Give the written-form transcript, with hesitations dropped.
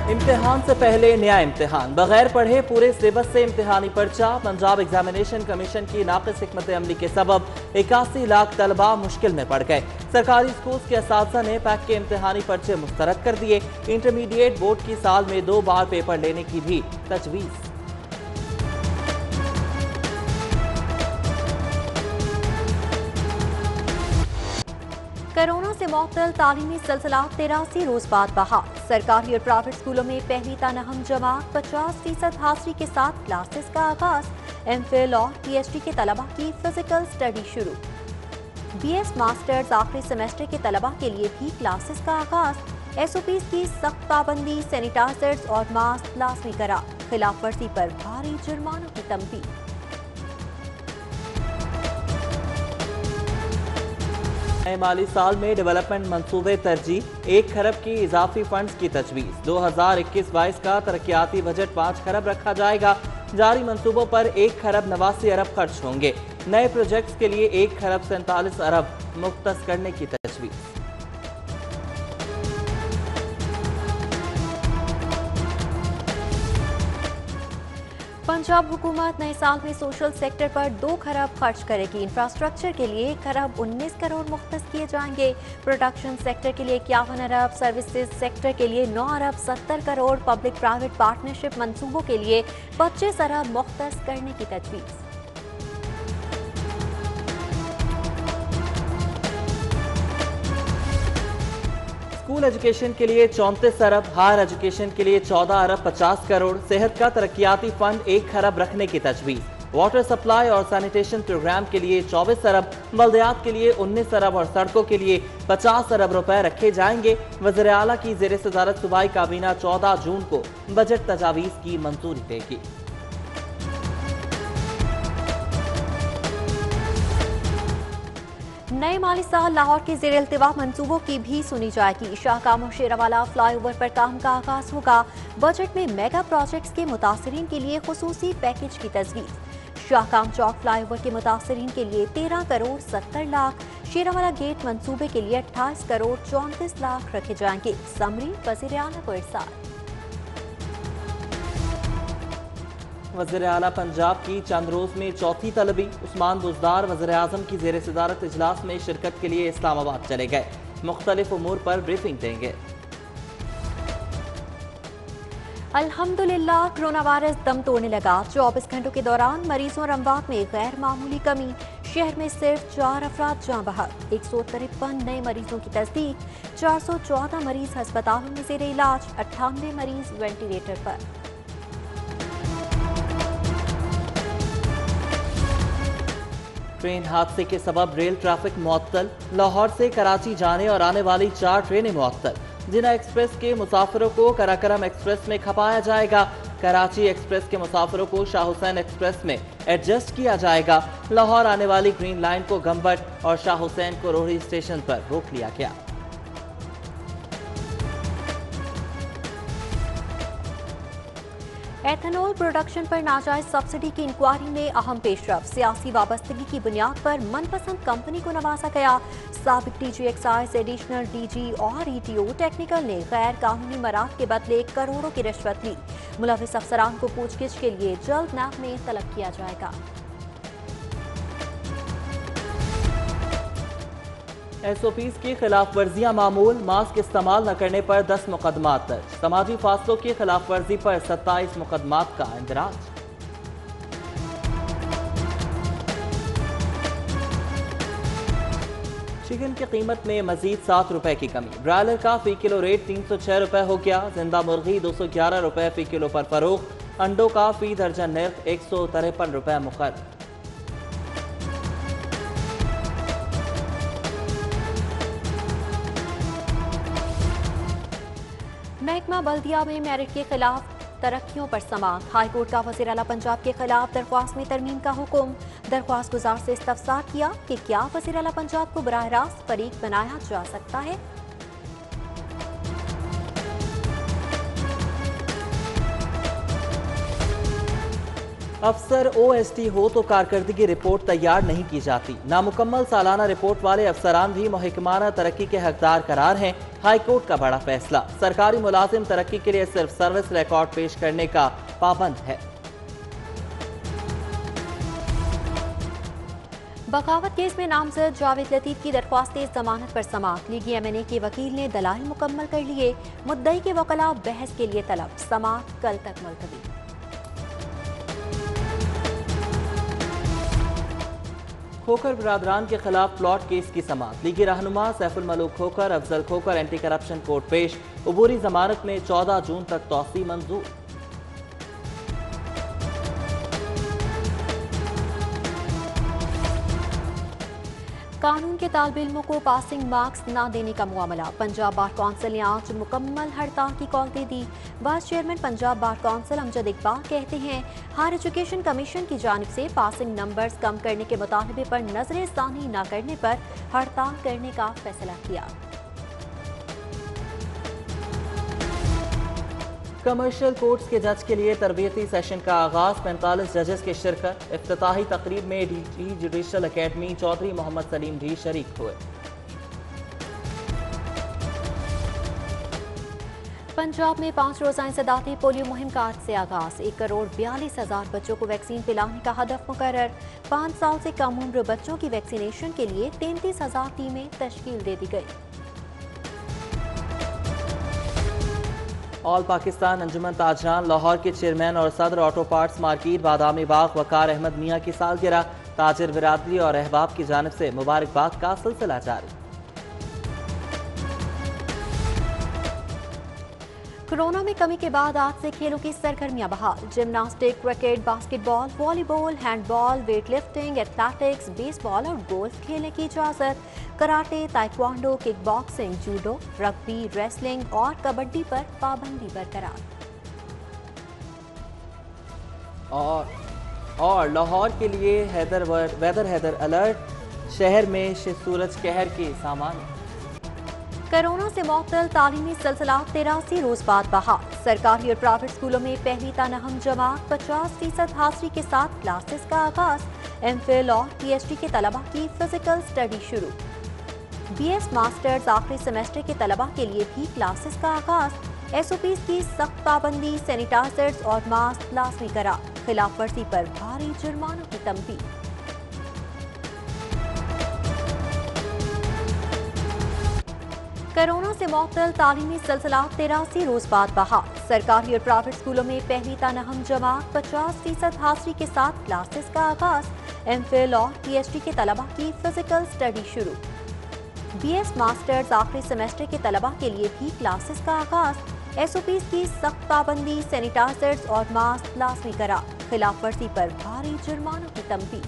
इम्तिहान से पहले नया इम्तिहान, बगैर पढ़े पूरे सिलेबस से इम्तिहानी पर्चा। पंजाब एग्जामिनेशन कमीशन की नाक़िस हिकमत अमली के सबब 81 लाख तलबा मुश्किल में पड़ गए। सरकारी स्कूल के असातिज़ा ने पैक के इम्तिहानी पर्चे मुस्तरद कर दिए। इंटरमीडिएट बोर्ड की साल में 2 बार पेपर लेने की भी तजवीज़। कोरोना से मुअत्तल तालीमी सिलसिला 83 रोज बाद बहाल। सरकारी और प्राइवेट स्कूलों में पहली तानहम जमात 50% हाजिरी के साथ क्लासेस का आगाज। एमफिल और पीएचडी के तलबा की फिजिकल स्टडी शुरू। बीएस मास्टर्स आखिरी सेमेस्टर के तलबा के लिए भी क्लासेस का आगाज। एसओपीज की सख्त पाबंदी, सैनिटाइजर्स और मास्क लाजमी करार। खिलाफ वर्जी पर भारी जुर्मानों की तंबीह। नए माली साल में डेवलपमेंट मंसूबे तरजीह, 1 खरब की इजाफी फंड्स की तजवीज़। 2021-22 का तरक्याती बजट 5 खरब रखा जाएगा। जारी मंसूबों पर 1 खरब 89 अरब खर्च होंगे। नए प्रोजेक्ट्स के लिए 1 खरब 47 अरब मुख्तस करने की तजवीज़। पंजाब हुकूमत नए साल में सोशल सेक्टर पर 2 खरब खर्च करेगी। इंफ्रास्ट्रक्चर के लिए 1 खरब 19 करोड़ मुख्तस किए जाएंगे। प्रोडक्शन सेक्टर के लिए 51 अरब, सर्विसेज सेक्टर के लिए 9 अरब 70 करोड़, पब्लिक प्राइवेट पार्टनरशिप मंसूबों के लिए 25 अरब मुख्तस करने की तजवीज़। स्कूल एजुकेशन के लिए 34 अरब, हायर एजुकेशन के लिए 14 अरब 50 करोड़, सेहत का तरक्याती फंड 1 खरब रखने की तजवीज़। वाटर सप्लाई और सैनिटेशन प्रोग्राम के लिए 24 अरब, बल्दियात के लिए 19 अरब और सड़कों के लिए 50 अरब रुपए रखे जाएंगे। वज़ीर आला की ज़ेर सदारत सूबाई काबीना 14 जून को बजट तजावीज़ की मंजूरी देगी। नए माली साल लाहौर के ज़ेर इल्तिवा मंसूबों की भी सुनी जाएगी। शाहकाम और शेरावाला फ्लाईओवर पर काम का आगाज होगा। बजट में मेगा प्रोजेक्ट्स के मुतासरीन के लिए खुसूसी पैकेज की तजवीज़। शाहकाम चौक फ्लाईओवर के मुतासरीन के लिए 13 करोड़ 70 लाख, शेरावाला गेट मंसूबे के लिए 28 करोड़ 34 लाख रखे जाएंगे। समरी वज़ीर आला को इरसाल। वज़ीर आला पंजाब की चंद रोज में चौथी तलबी। उस्मान बुज़दार वज़ीर आज़म की ज़ेर सदारत इजलास में शिरकत के लिए इस्लामाबाद चले गए। मुख्तलिफ उमूर पर ब्रीफिंग देंगे। अल्हम्दुलिल्लाह कोरोना वायरस दम तोड़ने लगा। 24 घंटों के दौरान मरीजों और अमवात में गैर मामूली कमी। शहर में सिर्फ 4 अफराद जाँ बहक। 153 नए मरीजों की तस्दीक। 414 मरीज अस्पतालों में ज़ेर इलाज। 98 मरीज वेंटिलेटर पर। ट्रेन हादसे के सबब रेल ट्रैफिक मुअत्तल। लाहौर से कराची जाने और आने वाली 4 ट्रेनें मुअत्तल। जिना एक्सप्रेस के मुसाफिरों को कराकरम एक्सप्रेस में खपाया जाएगा। कराची एक्सप्रेस के मुसाफिरों को शाह हुसैन एक्सप्रेस में एडजस्ट किया जाएगा। लाहौर आने वाली ग्रीन लाइन को गंबट और शाह हुसैन को रोहड़ी स्टेशन पर रोक लिया गया। एथेनॉल प्रोडक्शन पर नाजायज सब्सिडी की इंक्वायरी में अहम पेशरफ। सियासी वाबस्तगी की बुनियाद पर मनपसंद कंपनी को नवाजा गया। साबिक डीजी एक्साइज, एडिशनल डीजी और ईटीओ टेक्निकल ने गैर कानूनी मराद के बदले करोड़ों की रिश्वत ली। मुलविस अफसरान को पूछगिछ के लिए जल्द नाब में तलब किया जाएगा। एसओपीज की खिलाफ वर्जियां मामूल। मास्क इस्तेमाल न करने पर 10 मुकदमात दर्ज। समाजी फासलों की खिलाफ वर्जी पर 27 मुकदमात का इंदराज। चिकन की कीमत में मजीद 7 रुपए की कमी। ब्रायलर का फी किलो रेट 306 रुपए हो गया। जिंदा मुर्गी 211 रुपए फी किलो पर फरोख्त। अंडों का फी दर्जन नर्ख 153 रुपए मुकर्रर। महकमा बल्दिया में मेरिट के खिलाफ तरक्कियों पर समाअत। हाईकोर्ट का वज़ीर आला पंजाब के खिलाफ दरख्वास्त में तरमीम का हुक्म। दरख्वास्त गुजार से इस्तफसार किया कि क्या वज़ीर आला पंजाब को बराह रास्त फरीक बनाया जा सकता है। अफसर OST हो तो कारकर्दगी रिपोर्ट तैयार नहीं की जाती। नामुकम्मल सालाना रिपोर्ट वाले अफसरान भी महकमाना तरक्की के हकदार करार हैं। हाईकोर्ट का बड़ा फैसला, सरकारी मुलाजिम तरक्की के लिए सिर्फ सर्विस रिकॉर्ड पेश करने का पाबंद है। बगावत केस में नामजद जावेद लतीफ की दरख्वास्त जमानत पर समाअत। लीगी MNA के वकील ने दलाइल मुकम्मल कर लिए। मुद्दई के वकला बहस के लिए तलब। समाअत कल तक मुलतवी। खोखर बिरादरान के खिलाफ प्लॉट केस की समाअत। लीगी रहनुमा Saiful Malook Khokhar, Afzal Khokhar anti corruption court पेश। अबूरी जमानत में 14 जून तक तौसी मंजूर। कानून के तालिब इल्मों को पासिंग मार्क्स न देने का मामला। पंजाब बार कौंसिल ने आज मुकम्मल हड़ताल की कॉल दे दी। Vice chairman Punjab bar council Amjad Iqbal कहते हैं, हायर एजुकेशन कमीशन की जानिब से पासिंग नंबर्स कम करने के मुतालबे पर नजरसानी न करने पर हड़ताल करने का फैसला किया। कमर्शियल कोर्ट्स के जज के लिए तरबियती सेशन का आगाज। 45 जजेस की शिरकत। इफ्तिताही तकरीब में DG judicial academy Chaudhry Mohammad Saleem भी शरीक हुए। पंजाब में 5 रोजा इंसदाती पोलियो मुहिम का आज से आगाज। 1,42,000 बच्चों को वैक्सीन पिलाने का हदफ मुकर्रर। 5 साल से कम उम्र बच्चों की वैक्सीनेशन के लिए 33,000 टीमें तश्कील दे दी गई। ऑल पाकिस्तान अंजुमन ताजरान लाहौर के चेयरमैन और सदर auto parts market Badami Bagh वकार अहमद मियाँ की सालगिरह। ताजिर बिरादरी और अहबाब की जानिब से मुबारकबाद का सिलसिला जारी। कोरोना में कमी के बाद आज से खेलों की सरगर्मियां बहाल। Gymnastic, cricket, basketball, volleyball, handball, weight lifting, athletics, baseball और गोल्फ खेलने की इजाजत। Karate, taekwondo, kick boxing, judo, rugby, wrestling और कबड्डी पर पाबंदी बरकरार। और लाहौर के लिए वेदर अलर्ट। शहर में सूरज कहर के सामान। कोरोना से मुअत्तल तालीमी सिलसिला 83 रोज बाद बहाल। सरकारी और प्राइवेट स्कूलों में पहली तानहम जमात 50% हाजिरी के साथ क्लासेस का आगाज। MPhil और PhD के तलबा की फिजिकल स्टडी शुरू। BS मास्टर्स आखिरी सेमेस्टर के तलबा के लिए भी क्लासेस का आगाज। SOPs की सख्त पाबंदी, सैनिटाइजर्स और मास्क लाजमी करार। खिलाफ वर्जी पर भारी जुर्मानों की तंबीह। कोरोना से मुअत्तल तालीमी सिलसिला 83 रोज बाद बहाल। सरकारी और प्राइवेट स्कूलों में पहली तानहम जमात 50% हाजिरी के साथ क्लासेस का आगाज। MPhil और PhD के तलबा की फिजिकल स्टडी शुरू। BS मास्टर्स आखिरी सेमेस्टर के तलबा के लिए भी क्लासेस का आगाज। SOPs की सख्त पाबंदी, सैनिटाइजर्स और मास्क लाजमी करार। खिलाफ वर्जी पर भारी जुर्मानों की तंबीह।